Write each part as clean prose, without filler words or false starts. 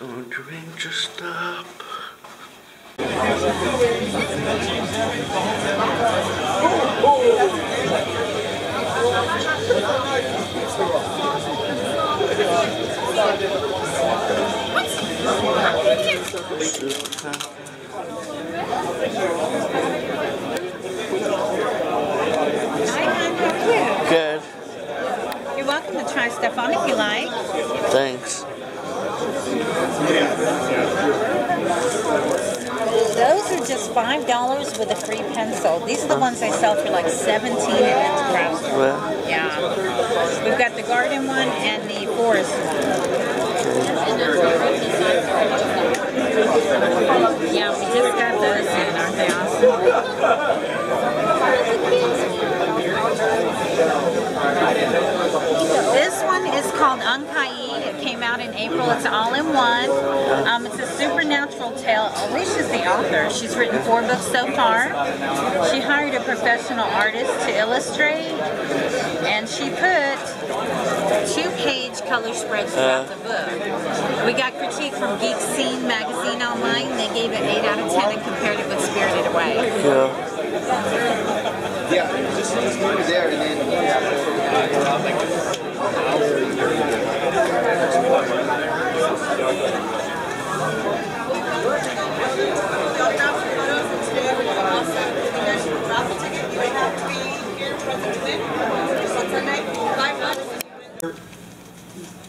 Going to Rangerstop. Good. You're welcome to try stuff on if you like. Thanks. Those are just $5 with a free pencil. These are the ones I sell for like $17 at craft store. Well. Yeah. We've got the garden one and the forest one. Yeah, we just got those in. Aren't they awesome? This one is called Unkai. It came out in April. It's all-in-one. It's a supernatural tale. Alicia's the author. She's written 4 books so far. She hired a professional artist to illustrate, and she put 2-page color spreads throughout the book. We got critique from Geek Scene magazine online. They gave it 8 out of 10 and compared it with Spirited Away. Yeah, just move it there and then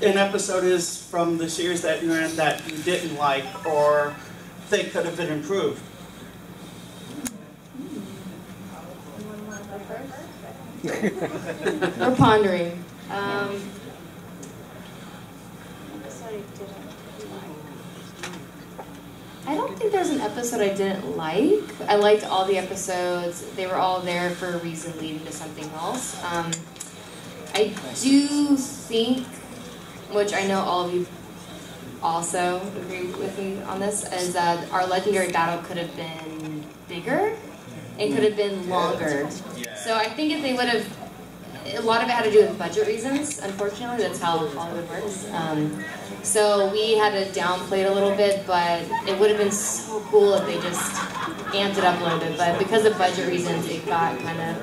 an episode is from the series that you're in that you didn't like or think could have been improved. We're pondering. I don't think there's an episode I didn't like. I liked all the episodes. They were all there for a reason leading to something else. I do think, which I know all of you also agree with me on this, is that our legendary battle could have been bigger and could have been longer. So I think if they would have, a lot of it had to do with budget reasons, unfortunately. That's how Hollywood works. So we had to downplay it a little bit, but it would have been so cool if they just amped it up a little bit. But because of budget reasons, it got kind of...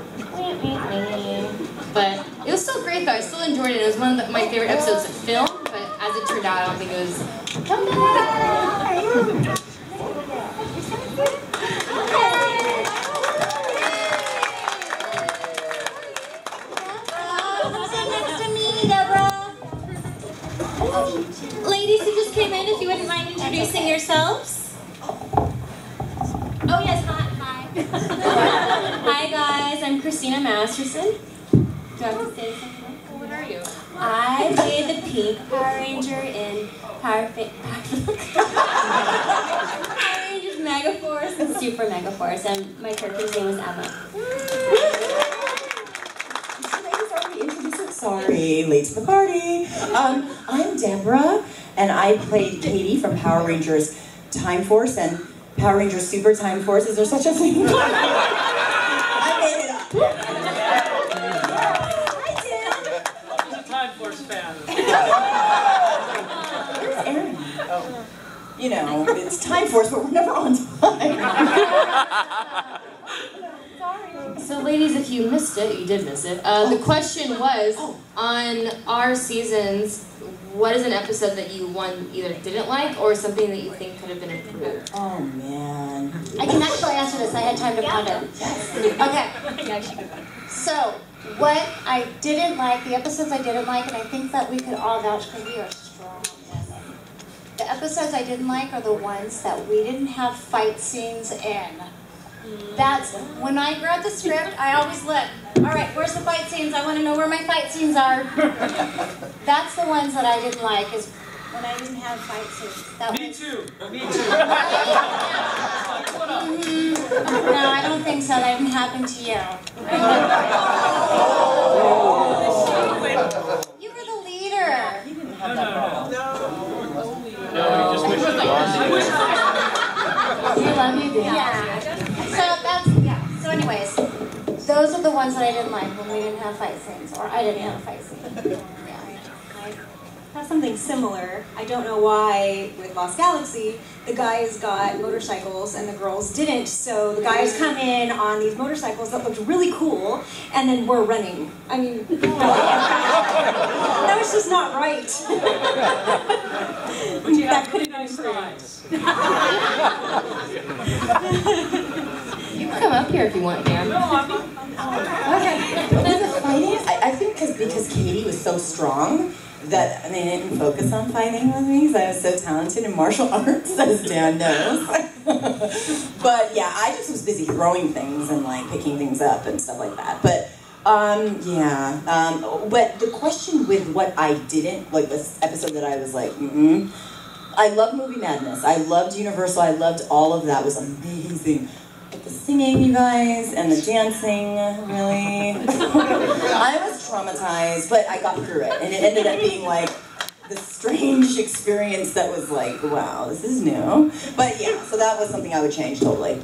But it was still great though. I still enjoyed it. It was one of my favorite episodes of film, but as it turned out, I don't think it was... Ladies who just came in, if you wouldn't mind introducing yourselves. Oh yes, hi. Hi guys, I'm Christina Masterson. Do I have to say something? What are you? I play the pink Power Ranger in Power Rangers Mega Force and Super Mega Force, and my character's name is Emma. Sorry, late to the party. I'm Deborah, and I played Katie from Power Rangers Time Force and Power Rangers Super Time Force. Is there such a thing? I made it up. I did. She's a Time Force fan. Where's Erin? Oh. You know, it's Time Force, but we're never on time. So ladies, if you missed it, you did miss it. The question was, on our seasons, what is an episode that you either didn't like or something that you think could have been improved? Oh man. I can actually answer this. I had time to ponder. Okay. So, what I didn't like, the episodes I didn't like, and I think that we could all vouch because we are strong women. The episodes I didn't like are the ones that we didn't have fight scenes in. That's, when I read the script, I always look, all right, where's the fight scenes? I want to know where my fight scenes are. That's the ones that I didn't like, is when I didn't have fight scenes. That Me too. No, I don't think so. That didn't happen to you. You were the leader. You didn't have that problem. No, we just wish it was. We love you, Dan. Yeah. So that's, yeah. So anyways, those are the ones that I didn't like when we didn't have fight scenes, or I didn't have a fight scene. Yeah. has something similar. I don't know why with Lost Galaxy, the guys got motorcycles and the girls didn't. So the guys come in on these motorcycles that looked really cool, and then we're running. I mean, that was just not right. That could have been improved. You can come up here if you want, Dan. Okay. I think because Katie was so strong that they didn't focus on fighting with me because I was so talented in martial arts, as Dan knows. But yeah, I just was busy throwing things and like picking things up and stuff like that. But but the question with what I didn't, like this episode that I was like, I love Movie Madness. I loved Universal. I loved all of that. It was amazing. But the singing, you guys, and the dancing, really. I was traumatized, but I got through it. And it ended up being like this strange experience that was like, wow, this is new. But yeah, so that was something I would change totally.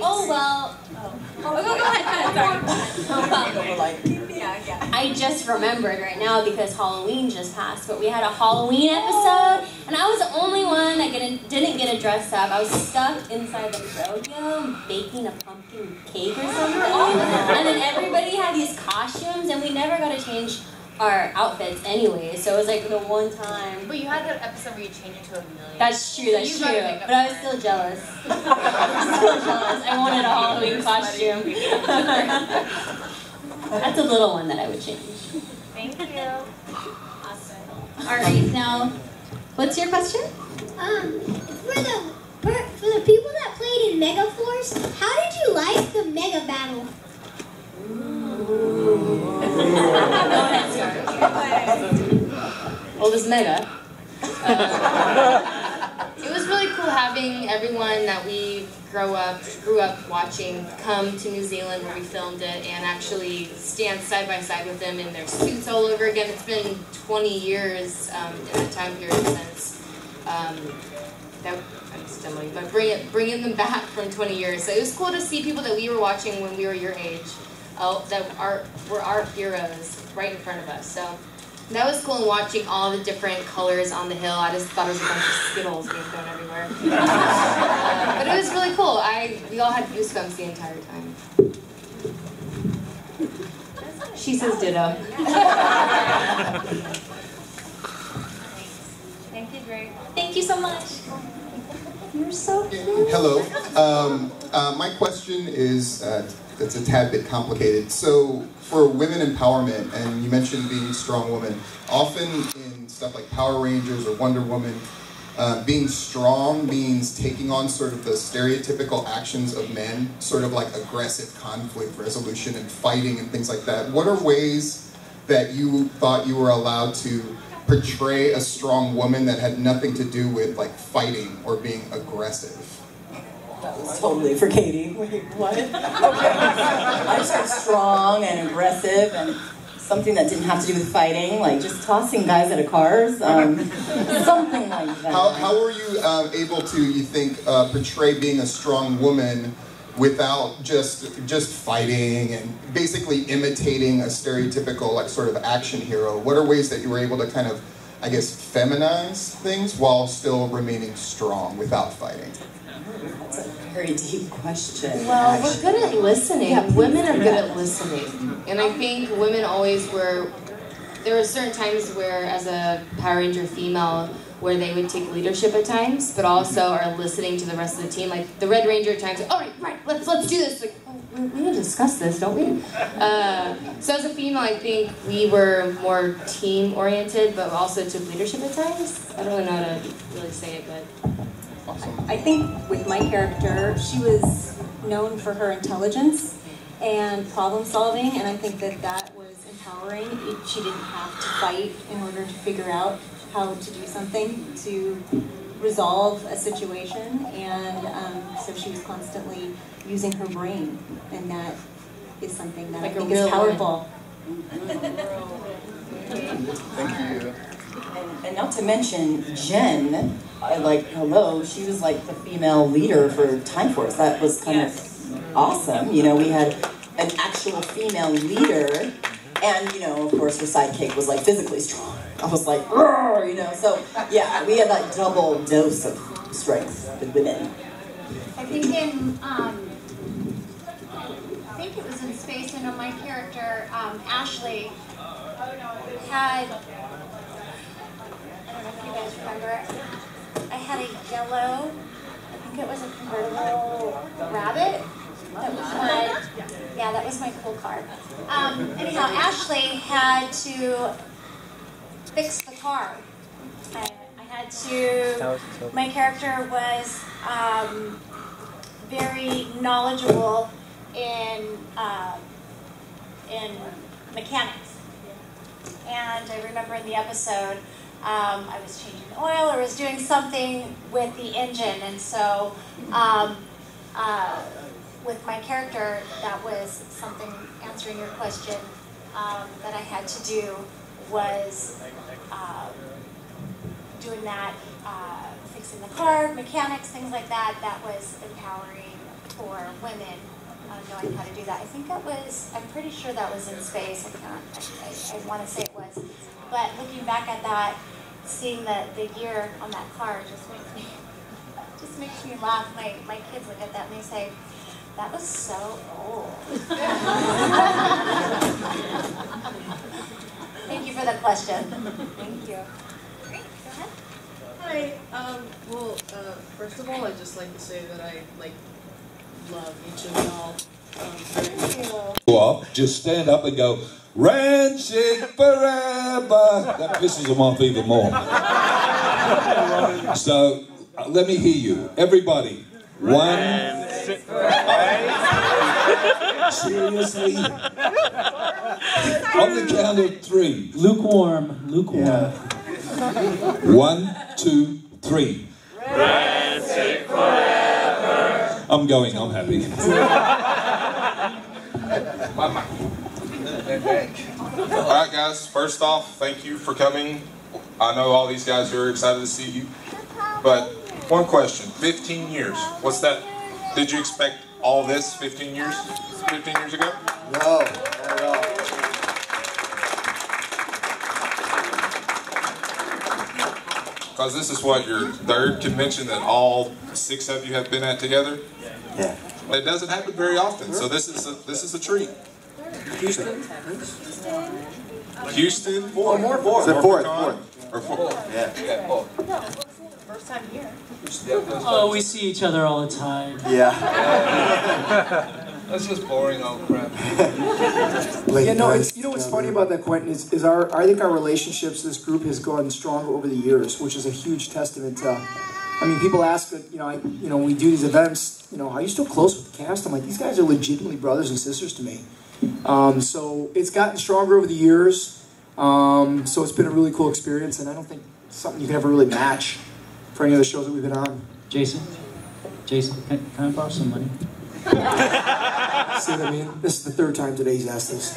Oh, well. Go ahead. I just remembered right now because Halloween just passed, but we had a Halloween episode, and I was the only one that didn't get to dress up. I was stuck inside the rodeo baking a pumpkin cake or something, and then everybody had these costumes, and we never got to change our outfits anyway, so it was like the one time. But you had that episode where you changed it to a million. That's true, that's true. But I was still jealous. I wanted a Halloween costume. That's a little one that I would change. Thank you. Awesome. Alright, now, what's your question? For the people that played in Mega Force, how did you like the Mega Battle? Go ahead, Well, it was Mega. It was really cool having everyone that we grew up watching come to New Zealand where we filmed it and actually stand side by side with them in their suits all over again. It's been 20 years in that time period since that. I'm stumbling, but bringing them back from 20 years. So it was cool to see people that we were watching when we were your age. That were our heroes right in front of us. So that was cool, and watching all the different colors on the hill. I just thought it was a bunch of Skittles being thrown everywhere. But it was really cool. We all had goosebumps the entire time. She says ditto. Thank you, Greg. Thank you so much. You're so cute. Hello. My question is, it's a tad bit complicated. So for women empowerment, and you mentioned being a strong woman, often in stuff like Power Rangers or Wonder Woman, being strong means taking on sort of the stereotypical actions of men, sort of like aggressive conflict resolution and fighting and things like that. What are ways that you thought you were allowed to portray a strong woman that had nothing to do with like fighting or being aggressive? That was totally for Katie. Wait, what? Okay. I just heard strong and aggressive and something that didn't have to do with fighting, like just tossing guys out of cars, something like that. How were you able to, you think, portray being a strong woman without just fighting and basically imitating a stereotypical like sort of action hero? What are ways that you were able to kind of, I guess, feminize things while still remaining strong without fighting? That's a very deep question. Well, we're good at listening. Yeah, women are good at listening. And I think women always were, there were certain times where as a Power Ranger female, where they would take leadership at times, but also are listening to the rest of the team. Like the Red Ranger at times, oh right, let's do this. Like, oh, we need to discuss this, don't we? So as a female, I think we were more team-oriented, but also took leadership at times. I don't really know how to really say it, but... I think with my character, she was known for her intelligence and problem solving, and I think that was empowering. She didn't have to fight in order to figure out how to do something, to resolve a situation, and so she was constantly using her brain, and that is something that like I think is powerful. Thank you. And not to mention Jen, hello, she was like the female leader for Time Force. That was kind of awesome. You know, we had an actual female leader And, you know, of course, her sidekick was like physically strong. I was like, "Roar," you know, so yeah, we had that double dose of strength with women. I think it was in Space, and my character, Ashley, had, I don't know if you guys remember, I had a yellow, I think it was a convertible rabbit. That was that was my cool car. Anyhow, Ashley had to fix the car. I had to, my character was very knowledgeable in mechanics. And I remember in the episode, I was changing the oil or was doing something with the engine, and so with my character, that was something, answering your question, that I had to do was doing that, fixing the car, mechanics, things like that. That was empowering for women, knowing how to do that. I think that was, I'm pretty sure that was in Space. I want to say it was. But looking back at that, seeing the year on that car just makes me laugh. My kids look at that and they say, "That was so old." Thank you for the question. Thank you. Great, go ahead. Hi. First of all, I'd just like to say that I love each of y'all. Thank you. Go up, just stand up and go, "Rancid forever." That pisses them off even more. So let me hear you, everybody. One. Seriously? On the count of 3. Lukewarm. Yeah. 1, 2, 3. Rancid forever. I'm going, I'm happy. Alright guys, first off, thank you for coming. I know all these guys are excited to see you. But one question, 15 years. What's that? Did you expect all this 15 years ago? No, not at all. Because this is what, your 3rd convention that all 6 of you have been at together? Yeah. It doesn't happen very often, so this is a treat. Houston. Houston? 4. More. It's the 4th. Or 4. Yeah. First time here. Oh, we see each other all the time. Yeah. That's just boring old crap. Yeah, no, you know what's funny about that, Quentin, is I think our relationships, this group has gotten stronger over the years, which is a huge testament to, I mean, people ask that, we do these events, are you still close with the cast? I'm like, these guys are legitimately brothers and sisters to me. So it's gotten stronger over the years, so it's been a really cool experience, and I don't think it's something you can ever really match for any of the shows that we've been on. Jason, can I borrow some money? See what I mean? This is the 3rd time today he's asked this.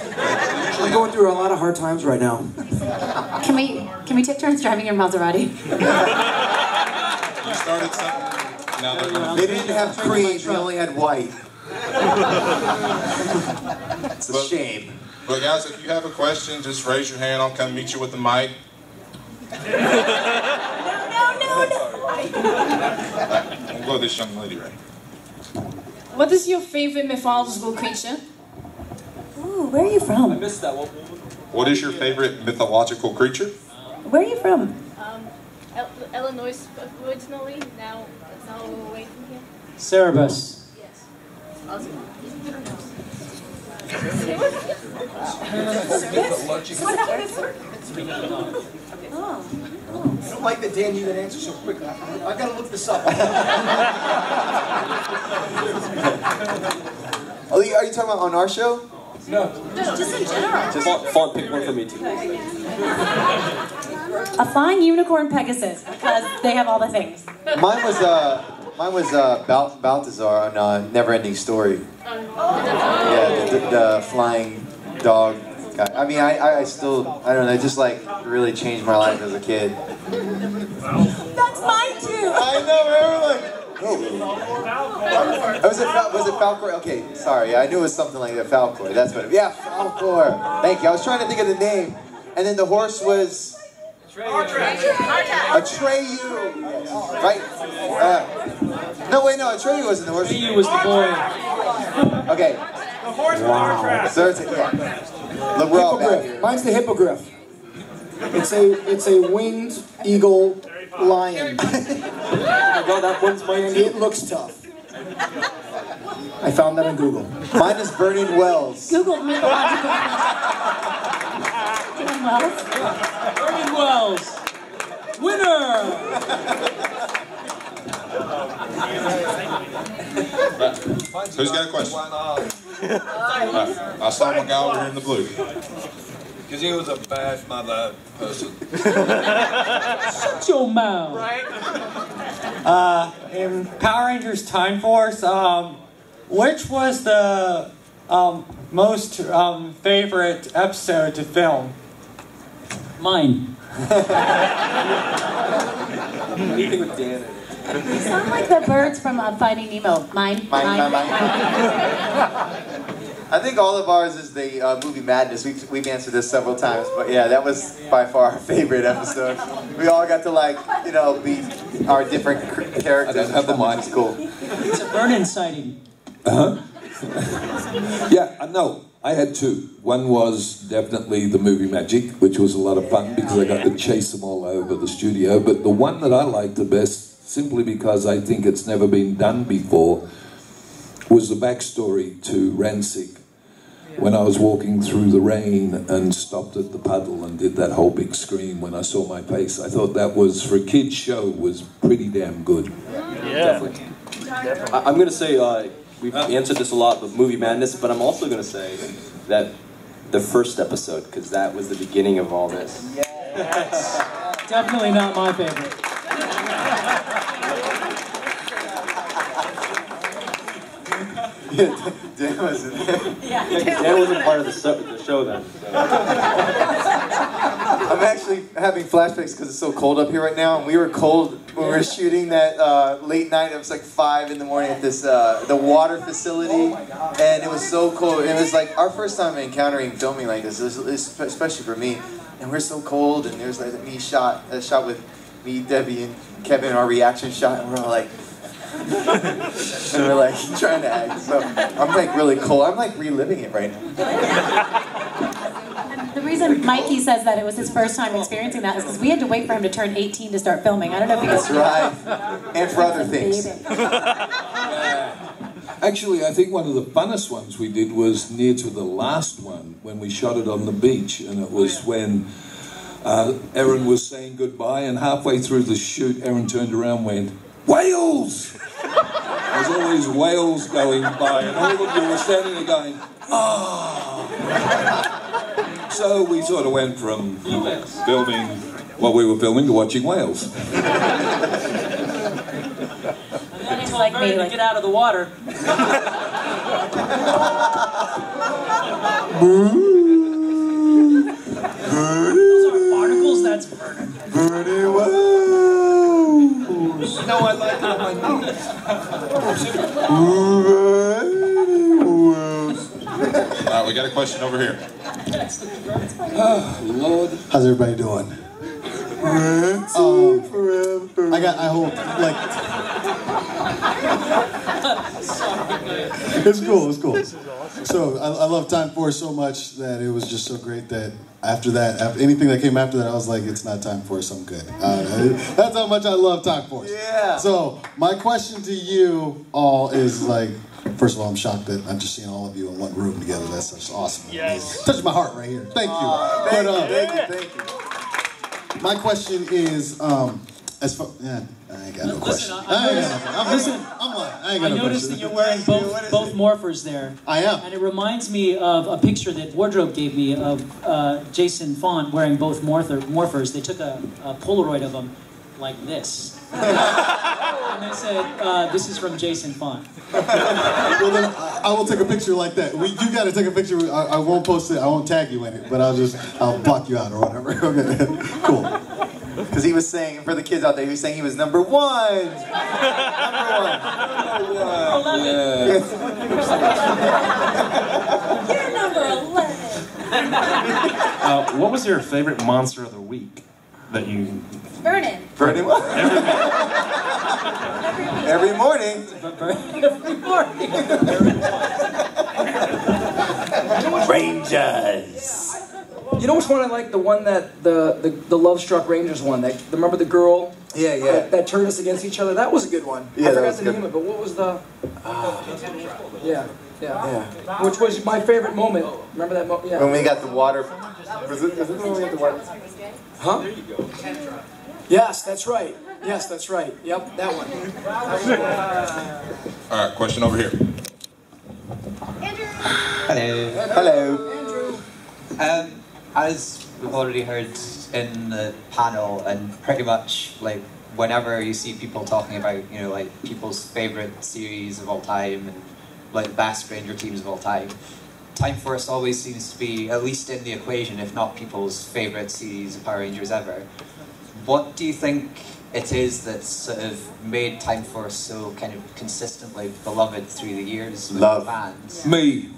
I'm going through a lot of hard times right now. Can we take turns driving your Maserati? You started something. Now they're going They didn't have cream, they only had white. It's a shame. But guys, if you have a question, just raise your hand. I'll come meet you with the mic. We'll go with this young lady right here. What is your favorite mythological creature? Ooh, where are you from? I missed that one. What is your favorite mythological creature? Where are you from? Illinois originally, now away from here. Cerebus. Yes. Awesome. I don't like that Dan you that answer so quick. I've got to look this up. Are you talking about on our show? No. Just in general. Fawn, pick one for me too. A flying unicorn Pegasus, because they have all the things. Mine was Balthazar on Never-Ending Story. Yeah, the flying dog guy. I mean, I still, I don't know, it just really changed my life as a kid. That's mine too! I know, remember Was it Falcor? Okay, sorry. I knew it was something like that. Falcor. That's what it. Yeah, Falcor. Thank you. I was trying to think of the name, and then the horse was Atreyu. Right? No, wait, no. Atreyu wasn't the horse. Atreyu was the boy. Okay. The horse was Artrax. So yeah. Look, we're all back here. Mine's the hippogriff. It's a winged eagle lion. Oh my God, that one's my name. It looks tough. I found that on Google. Mine is Vernon Wells. Google mythological Vernon Wells. Vernon Wells. Winner! Who's got a question? I saw my guy over here in the blue. Because he was a bad mother person. Shut your mouth. In Power Rangers Time Force, which was the most favorite episode to film? Mine. Anything with Dan in it. You sound like the birds from Finding Nemo. Mine. I think all of ours is the movie Madness. We've answered this several times, but yeah, that was by far our favorite episode. We all got to be our different characters. I don't have the mic. It's cool. It's a Vernon sighting. Yeah, no, I had two. One was definitely the movie Magic, which was a lot of fun because I got to chase them all over the studio. But the one that I liked the best, simply because I think it's never been done before, was the backstory to Ransig. When I was walking through the rain and stopped at the puddle and did that whole big scream when I saw my face. I thought that was, for a kid's show, was pretty damn good. Yeah. Definitely. I'm going to say, we've answered this a lot, but movie Madness, but I'm also going to say that the first episode, because that was the beginning of all this. Yes. Definitely not my favorite. Yeah, Dan wasn't there. Dan wasn't part of the show then. So. I'm actually having flashbacks because it's so cold up here right now, and we were cold when we were shooting that late night. It was like 5 in the morning at this the water facility, and it was so cold. It was like our first time encountering filming like this, especially for me. And we're so cold, and there's like a shot with me, Debbie, and Kevin, our reaction shot, and we're all like. And we're like trying to act, so I'm like really cold. I'm like reliving it right now. The reason Mikey says that it was his first time experiencing that is because we had to wait for him to turn 18 to start filming. I don't know if you guys That's right, and for other things. Actually, I think one of the funnest ones we did was near to the last one when we shot it on the beach, and it was when Erin was saying goodbye, and halfway through the shoot, Erin turned around and went, "Whales!" There's always whales going by, and all of you were standing there going, "Oh!" So we sort of went from filming what we were filming to watching whales. And then it's like me to get out of the water. Those aren't barnacles, that's Vernon. No, I like it on my We got a question over here. Oh, Lord. How's everybody doing? I hope, it's cool. So, I love Time Force so much that it was just so great that after anything that came after that, I was like, it's not Time Force, I'm good. That's how much I love Time Force. Yeah. So, my question to you all is first of all, I'm shocked that I'm just seeing all of you in one room together. That's such awesome. Yes. Touches my heart right here. Thank you. Thank you. My question is, as far, I ain't got no question. I noticed that you're wearing both morphers there. I am. And it reminds me of a picture that Wardrobe gave me of Jason Fawn wearing both morphers. They took a Polaroid of him like this. And they said, this is from Jason Fawn. Well, then I will take a picture like that. You got to take a picture. I won't post it. I won't tag you in it, but I'll block you out or whatever. Okay, cool. Because he was saying, for the kids out there, he was saying he was number 1. Number 1. You're number 11. What was your favorite monster of the week that you... Vernon. Vernon what? Every morning. Every morning. Rangers. You know which one I like? The one that the Love Struck Rangers one. That remember the girl? Yeah. That turned us against each other. That was a good one. Yeah, I that forgot was the good. name of it, but what was the? Yeah. Which was my favorite moment. Remember that moment? Yeah. When we got the water. Was it the one we got the water? Huh? There you go. Yes, that's right. Yes, that's right. Yep, that one. All right, question over here. Hello. Hello. As we've already heard in the panel, and pretty much like whenever you see people talking about, you know, like people's favorite series of all time and like best Ranger teams of all time, Time Force always seems to be at least in the equation, if not people's favorite series of Power Rangers ever. What do you think it is that's sort of made Time Force so kind of consistently beloved through the years with Love. fans? Me.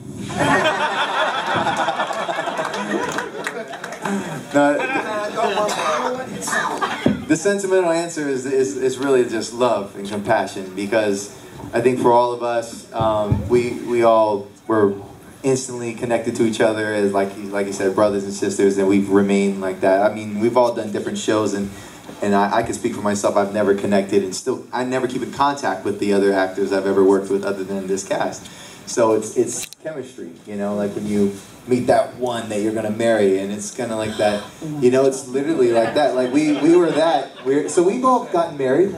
The sentimental answer is really just love and compassion, because I think for all of us, we all were instantly connected to each other as, like you said, brothers and sisters, and we've remained like that. I mean, we've all done different shows, and I can speak for myself. I've never connected, and still I never keep in contact with the other actors I've ever worked with other than this cast. So it's chemistry, you know, like when you meet that one that you're gonna marry, and it's kind of like that, you know, it's literally like that. Like we were that. So we've all gotten married.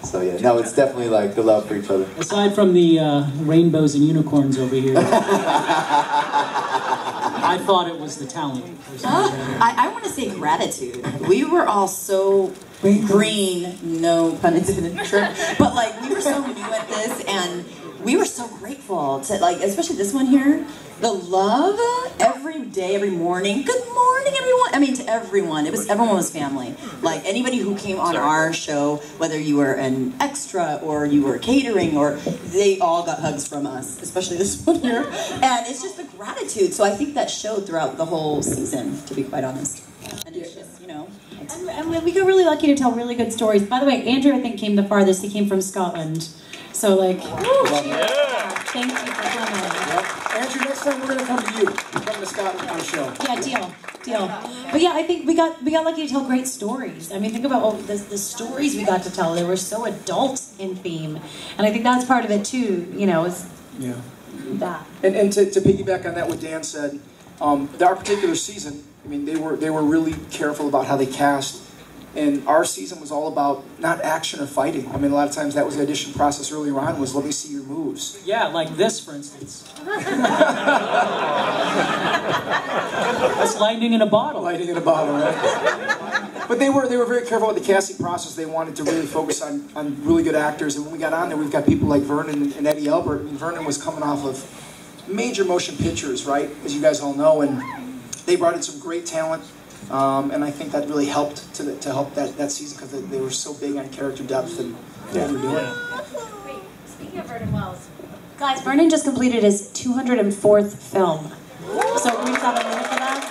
So yeah, no, it's definitely like the love for each other. Aside from the rainbows and unicorns over here, I thought it was the talent. I want to say gratitude. We were all so green, no pun intended, sure. But like we were so new at this, and we were so grateful to, like, especially this one here, the love every day, every morning. Good morning, everyone. I mean, to everyone. Everyone was family. Like anybody who came on our show, whether you were an extra or you were catering, or they all got hugs from us, especially this one here. And it's just the gratitude. So I think that showed throughout the whole season, to be quite honest. And it's just, you know. And we got really lucky to tell really good stories. By the way, Andrew, I think, came the farthest. He came from Scotland. So, like, thank you for coming. Andrew, next time we're going to come to you. Come to Scotland on the show. Yeah, deal. But yeah, I think we got lucky to tell great stories. I mean, think about all the stories we got to tell. They were so adult in theme. And I think that's part of it, too, you know, is that. And to piggyback on that, what Dan said, our particular season, I mean, they were really careful about how they cast. And our season was all about not action or fighting. I mean, a lot of times that was the audition process earlier on, was let me see your moves. Yeah, like this, for instance. That's lightning in a bottle. Lightning in a bottle, right? But they were very careful with the casting process. They wanted to really focus on really good actors. And when we got on there, we've got people like Vernon and Eddie Albert. I mean, Vernon was coming off of major motion pictures, right? As you guys all know. And they brought in some great talent. And I think that really helped to help that season, because they were so big on character depth and what they were doing. Wait, speaking of Vernon Wells, guys, Vernon just completed his 204th film. So can we just have a minute for that?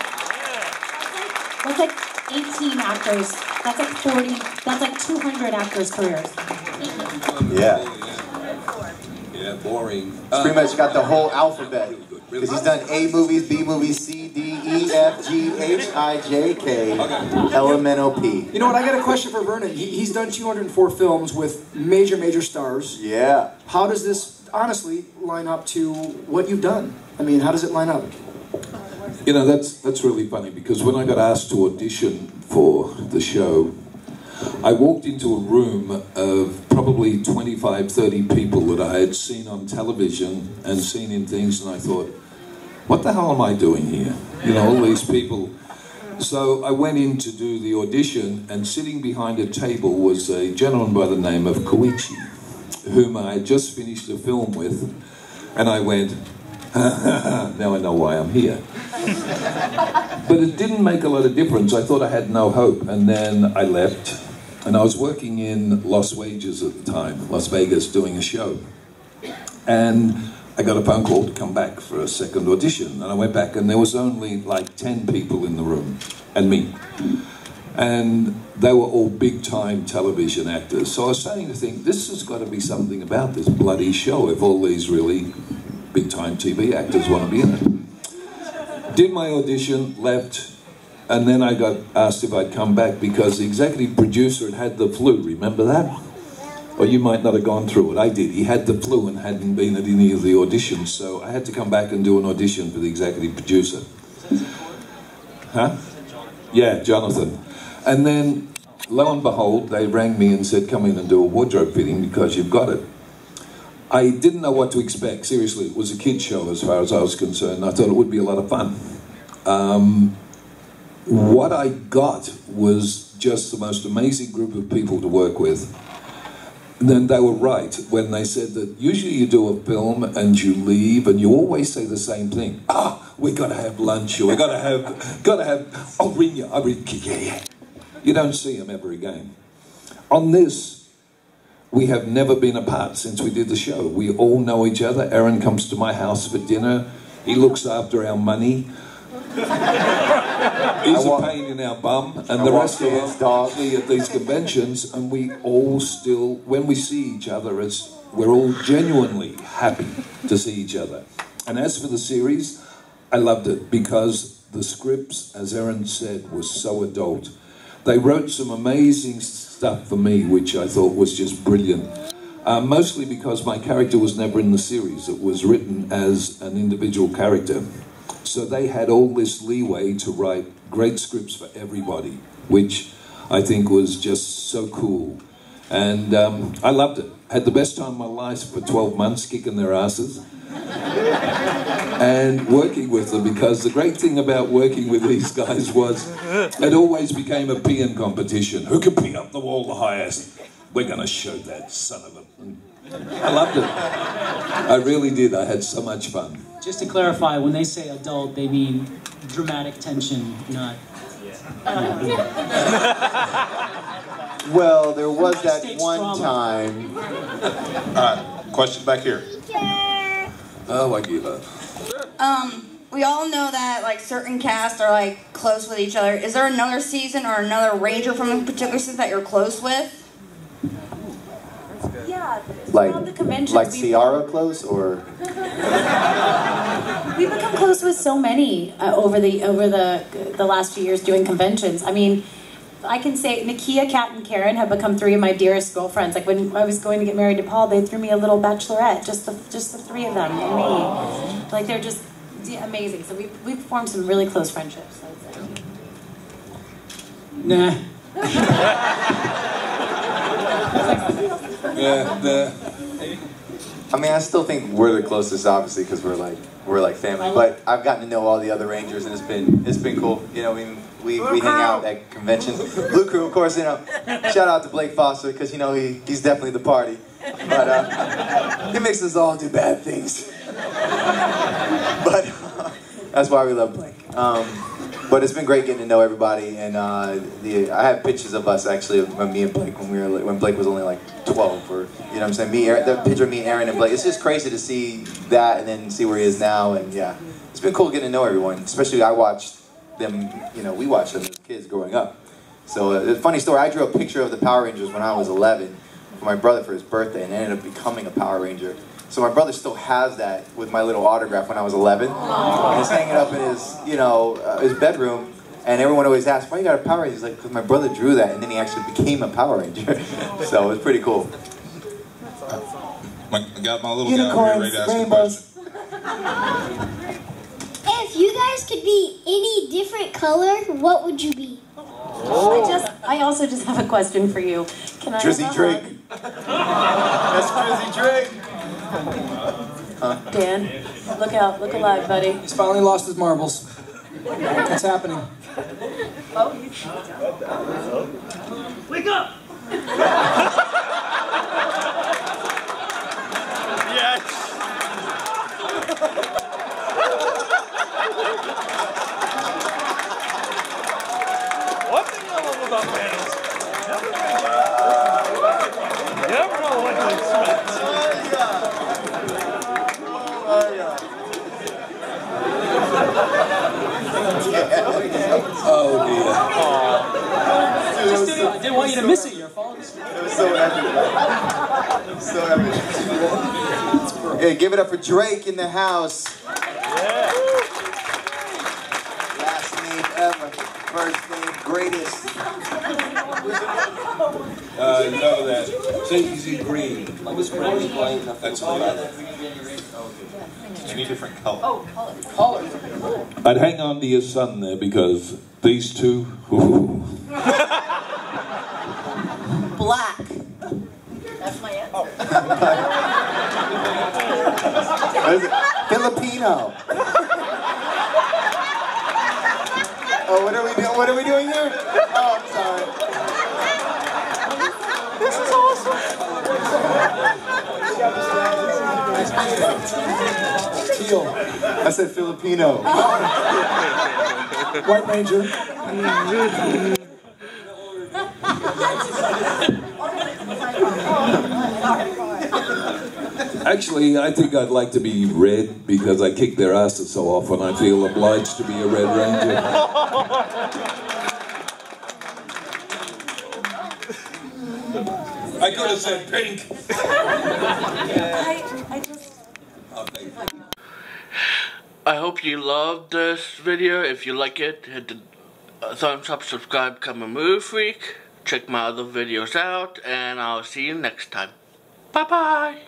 That's like 18 actors. That's like 40. That's like 200 actors' careers. Yeah. Yeah, boring. He's pretty much got the whole alphabet. Because he's done A movies, B movies, C, D, E, F, G, H, I, J, K, L, M, N, O, P. You know what, I got a question for Vernon. He's done 204 films with major stars. Yeah. How does this, honestly, line up to what you've done? I mean, how does it line up? You know, that's really funny, because when I got asked to audition for the show, I walked into a room of probably 25, 30 people that I had seen on television and seen in things, and I thought, what the hell am I doing here? You know, all these people. So I went in to do the audition, and sitting behind a table was a gentleman by the name of Koichi, whom I had just finished a film with, and I went, Now I know why I'm here. But it didn't make a lot of difference. I thought I had no hope. And then I left. And I was working in Las Vegas at the time, Las Vegas, doing a show. And I got a phone call to come back for a second audition. And I went back and there was only like 10 people in the room and me. And they were all big-time television actors. So I was starting to think, this has got to be something about this bloody show if all these really big-time TV actors want to be in it. Did my audition, left, and then I got asked if I'd come back because the executive producer had the flu, remember that? Or you might not have gone through it, I did. He had the flu and hadn't been at any of the auditions, so I had to come back and do an audition for the executive producer. Huh? Yeah, Jonathan. And then, lo and behold, they rang me and said, come in and do a wardrobe fitting because you've got it. I didn't know what to expect, seriously. It was a kid's show as far as I was concerned. I thought it would be a lot of fun. What I got was just the most amazing group of people to work with. And then they were right when they said that usually you do a film and you leave and you always say the same thing. We got to have lunch, or we got to have, I'll ring you, yeah. You don't see them ever again. On this, we have never been apart since we did the show. We all know each other. Aaron comes to my house for dinner. He looks after our money. He's a pain in our bum. And the rest of us are actually at these conventions, and we all still, when we see each other, we're all genuinely happy to see each other. And as for the series, I loved it because the scripts, as Aaron said, was so adult. They wrote some amazing stuff for me, which I thought was just brilliant. Mostly because my character was never in the series. It was written as an individual character. So they had all this leeway to write great scripts for everybody, which I think was just so cool. And I loved it. Had the best time of my life for 12 months, kicking their asses. And working with them, because the great thing about working with these guys was it always became a peeing competition. Who can pee up the wall the highest? We're going to show that son of a... I loved it. I really did. I had so much fun. Just to clarify, when they say adult, they mean dramatic tension, not... Well, there was that one time... Question back here. Oh, I give up. We all know that like certain casts are like close with each other. Is there another season or another ranger from a particular season that you're close with? Yeah. Like Ciara close, or? We've become close with so many over the last few years doing conventions. I mean, I can say Nakia, Kat, and Karen have become three of my dearest girlfriends. Like when I was going to get married to Paul, they threw me a little bachelorette, just the three of them and me. Like they're just amazing. So we've formed some really close friendships. Nah. Yeah. I mean, I still think we're the closest, obviously, because we're like family. But I've gotten to know all the other Rangers, and it's been cool. You know, we hang out at conventions. Blue Crew, of course. You know, shout out to Blake Foster because you know he's definitely the party. But he makes us all do bad things. But that's why we love Blake. But it's been great getting to know everybody, and I have pictures of us actually of me and Blake when Blake was only like 12, or you know what I'm saying. The picture of me, Aaron, and Blake. It's just crazy to see that and then see where he is now, and yeah, it's been cool getting to know everyone. Especially I watched them, you know, we watched them as kids growing up. So a funny story. I drew a picture of the Power Rangers when I was 11 for my brother for his birthday, and ended up becoming a Power Ranger. So my brother still has that with my little autograph when I was 11. And he's hanging up in his, you know, his bedroom. And everyone always asks, why you got a Power Ranger? He's like, because my brother drew that, and then he actually became a Power Ranger. So it was pretty cool. I got my little guy over here ready to ask a question. If you guys could be any different color, what would you be? I also just have a question for you. Can I Drizzy Drake. That's Drizzy Drake. Dan, look out, look alive, buddy. He's finally lost his marbles. What's happening? Wake up! Yes! One thing I love about panels, you never know what to expect. Oh dear. I didn't want you to miss it. You're following us. It was so epic. It was so epic. Hey, give it up for Drake in the house. Yeah. Last name ever. First name greatest. Know that. Cheesy green. Like a spring playing. That's all right. Any different color? Oh, color. I'd hang on to your son there because these two. Ooh. Black. That's my answer. What is it? Filipino. Oh, what are we doing? What are we doing here? Oh, I'm sorry. This is awesome. Teal. I said Filipino. White Ranger. Actually, I think I'd like to be red because I kick their asses so often I feel obliged to be a Red Ranger. I could have said pink. I hope you loved this video. If you like it, hit the thumbs up, subscribe, become a movie freak. Check my other videos out, and I'll see you next time. Bye bye.